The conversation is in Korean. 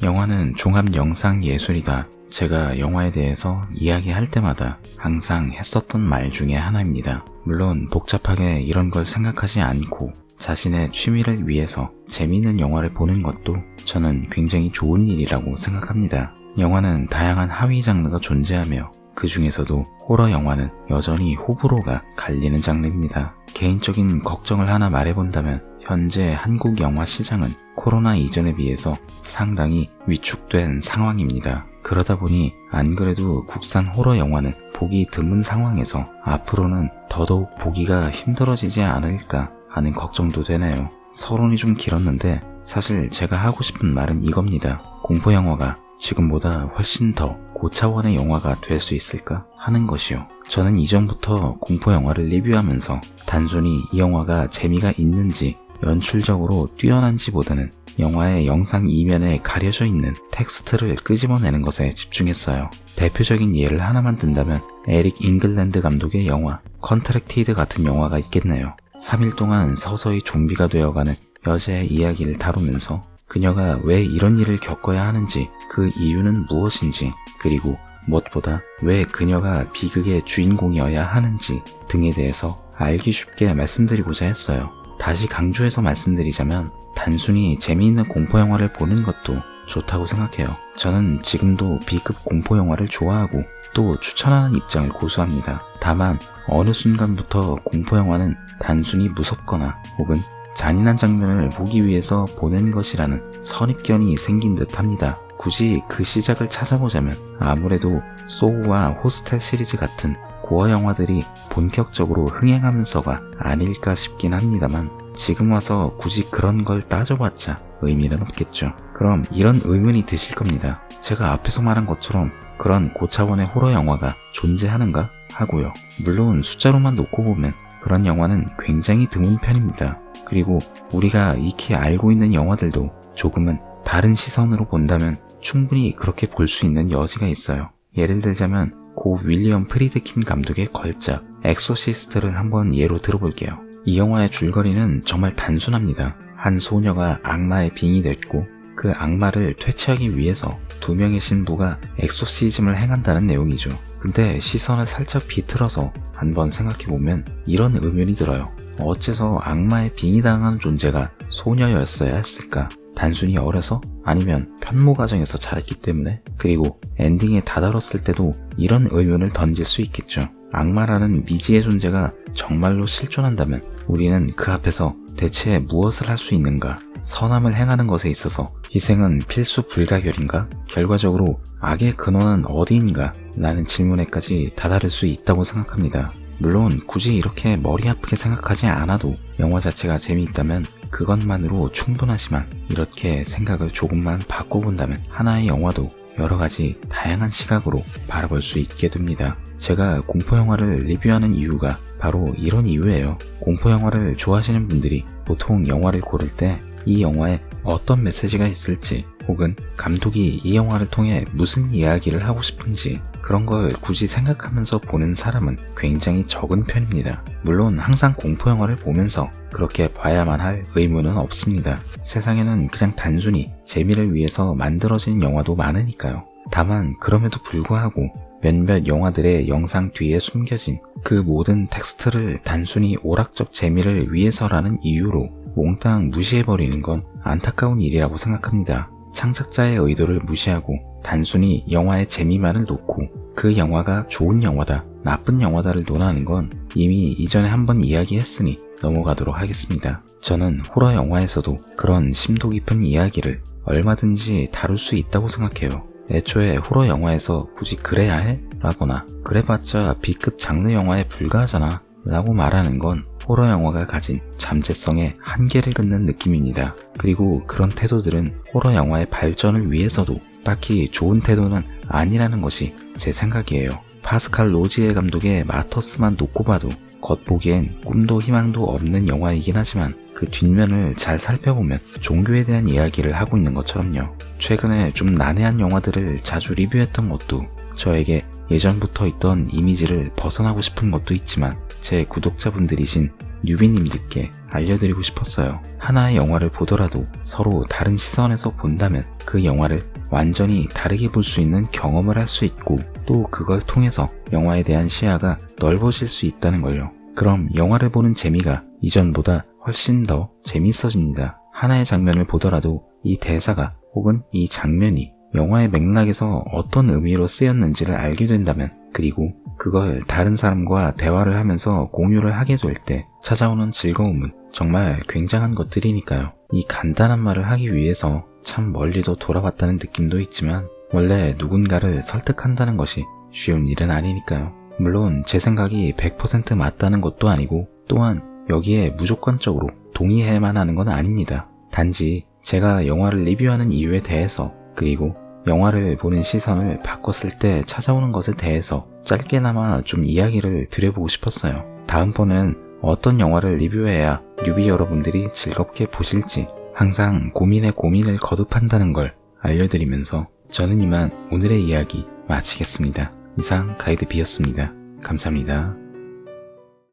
영화는 종합 영상 예술이다. 제가 영화에 대해서 이야기할 때마다 항상 했었던 말 중에 하나입니다. 물론 복잡하게 이런 걸 생각하지 않고 자신의 취미를 위해서 재미있는 영화를 보는 것도 저는 굉장히 좋은 일이라고 생각합니다. 영화는 다양한 하위 장르가 존재하며 그 중에서도 호러 영화는 여전히 호불호가 갈리는 장르입니다. 개인적인 걱정을 하나 말해본다면 현재 한국 영화 시장은 코로나 이전에 비해서 상당히 위축된 상황입니다. 그러다 보니 안 그래도 국산 호러 영화는 보기 드문 상황에서 앞으로는 더더욱 보기가 힘들어지지 않을까 하는 걱정도 되네요. 서론이 좀 길었는데 사실 제가 하고 싶은 말은 이겁니다. 공포영화가 지금보다 훨씬 더 고차원의 영화가 될 수 있을까 하는 것이요. 저는 이전부터 공포영화를 리뷰하면서 단순히 이 영화가 재미가 있는지 연출적으로 뛰어난지보다는 영화의 영상 이면에 가려져 있는 텍스트를 끄집어내는 것에 집중했어요. 대표적인 예를 하나만 든다면 에릭 잉글랜드 감독의 영화 컨트랙티드 같은 영화가 있겠네요. 3일 동안 서서히 좀비가 되어가는 여자의 이야기를 다루면서 그녀가 왜 이런 일을 겪어야 하는지, 그 이유는 무엇인지, 그리고 무엇보다 왜 그녀가 비극의 주인공이어야 하는지 등에 대해서 알기 쉽게 말씀드리고자 했어요. 다시 강조해서 말씀드리자면 단순히 재미있는 공포영화를 보는 것도 좋다고 생각해요. 저는 지금도 B급 공포영화를 좋아하고 또 추천하는 입장을 고수합니다. 다만 어느 순간부터 공포영화는 단순히 무섭거나 혹은 잔인한 장면을 보기 위해서 보는 것이라는 선입견이 생긴 듯 합니다. 굳이 그 시작을 찾아보자면 아무래도 소우와 호스텔 시리즈 같은 고어 영화들이 본격적으로 흥행하면서가 아닐까 싶긴 합니다만 지금 와서 굳이 그런 걸 따져봤자 의미는 없겠죠. 그럼 이런 의문이 드실 겁니다. 제가 앞에서 말한 것처럼 그런 고차원의 호러 영화가 존재하는가 하고요. 물론 숫자로만 놓고 보면 그런 영화는 굉장히 드문 편입니다. 그리고 우리가 익히 알고 있는 영화들도 조금은 다른 시선으로 본다면 충분히 그렇게 볼 수 있는 여지가 있어요. 예를 들자면 고 윌리엄 프리드킨 감독의 걸작 엑소시스트를 한번 예로 들어볼게요. 이 영화의 줄거리는 정말 단순합니다. 한 소녀가 악마의 빙이 됐고 그 악마를 퇴치하기 위해서 2명의 신부가 엑소시즘을 행한다는 내용이죠. 근데 시선을 살짝 비틀어서 한번 생각해보면 이런 의문이 들어요. 어째서 악마의 빙이 당한 존재가 소녀였어야 했을까? 단순히 어려서? 아니면 편모 가정에서 자랐기 때문에? 그리고 엔딩에 다다뤘을 때도 이런 의문을 던질 수 있겠죠. 악마라는 미지의 존재가 정말로 실존한다면 우리는 그 앞에서 대체 무엇을 할 수 있는가? 선함을 행하는 것에 있어서 희생은 필수 불가결인가? 결과적으로 악의 근원은 어디인가? 라는 질문에까지 다다를 수 있다고 생각합니다. 물론 굳이 이렇게 머리 아프게 생각하지 않아도 영화 자체가 재미있다면 그것만으로 충분하지만 이렇게 생각을 조금만 바꿔본다면 하나의 영화도 여러가지 다양한 시각으로 바라볼 수 있게 됩니다. 제가 공포영화를 리뷰하는 이유가 바로 이런 이유예요. 공포영화를 좋아하시는 분들이 보통 영화를 고를 때 이 영화에 어떤 메시지가 있을지 혹은 감독이 이 영화를 통해 무슨 이야기를 하고 싶은지 그런 걸 굳이 생각하면서 보는 사람은 굉장히 적은 편입니다. 물론 항상 공포영화를 보면서 그렇게 봐야만 할 의무는 없습니다. 세상에는 그냥 단순히 재미를 위해서 만들어진 영화도 많으니까요. 다만 그럼에도 불구하고 몇몇 영화들의 영상 뒤에 숨겨진 그 모든 텍스트를 단순히 오락적 재미를 위해서라는 이유로 몽땅 무시해버리는 건 안타까운 일이라고 생각합니다. 창작자의 의도를 무시하고 단순히 영화의 재미만을 놓고 그 영화가 좋은 영화다, 나쁜 영화다를 논하는 건 이미 이전에 한번 이야기했으니 넘어가도록 하겠습니다. 저는 호러 영화에서도 그런 심도 깊은 이야기를 얼마든지 다룰 수 있다고 생각해요. 애초에 호러 영화에서 굳이 그래야 해? 라거나 그래봤자 B급 장르 영화에 불과하잖아 라고 말하는 건 호러 영화가 가진 잠재성의 한계를 긋는 느낌입니다. 그리고 그런 태도들은 호러 영화의 발전을 위해서도 딱히 좋은 태도는 아니라는 것이 제 생각이에요. 파스칼 로지에 감독의 마터스만 놓고 봐도 겉보기엔 꿈도 희망도 없는 영화이긴 하지만 그 뒷면을 잘 살펴보면 종교에 대한 이야기를 하고 있는 것처럼요. 최근에 좀 난해한 영화들을 자주 리뷰했던 것도 저에게 예전부터 있던 이미지를 벗어나고 싶은 것도 있지만 제 구독자분들이신 뉴비님들께 알려드리고 싶었어요. 하나의 영화를 보더라도 서로 다른 시선에서 본다면 그 영화를 완전히 다르게 볼 수 있는 경험을 할 수 있고 또 그걸 통해서 영화에 대한 시야가 넓어질 수 있다는 걸요. 그럼 영화를 보는 재미가 이전보다 훨씬 더 재밌어집니다. 하나의 장면을 보더라도 이 대사가 혹은 이 장면이 영화의 맥락에서 어떤 의미로 쓰였는지를 알게 된다면, 그리고 그걸 다른 사람과 대화를 하면서 공유를 하게 될 때 찾아오는 즐거움은 정말 굉장한 것들이니까요. 이 간단한 말을 하기 위해서 참 멀리도 돌아왔다는 느낌도 있지만 원래 누군가를 설득한다는 것이 쉬운 일은 아니니까요. 물론 제 생각이 100% 맞다는 것도 아니고 또한 여기에 무조건적으로 동의해야만 하는 건 아닙니다. 단지 제가 영화를 리뷰하는 이유에 대해서, 그리고 영화를 보는 시선을 바꿨을 때 찾아오는 것에 대해서 짧게나마 좀 이야기를 드려보고 싶었어요. 다음번은 어떤 영화를 리뷰해야 뉴비 여러분들이 즐겁게 보실지 항상 고민에 고민을 거듭한다는 걸 알려드리면서 저는 이만 오늘의 이야기 마치겠습니다. 이상 가이드 B였습니다. 감사합니다.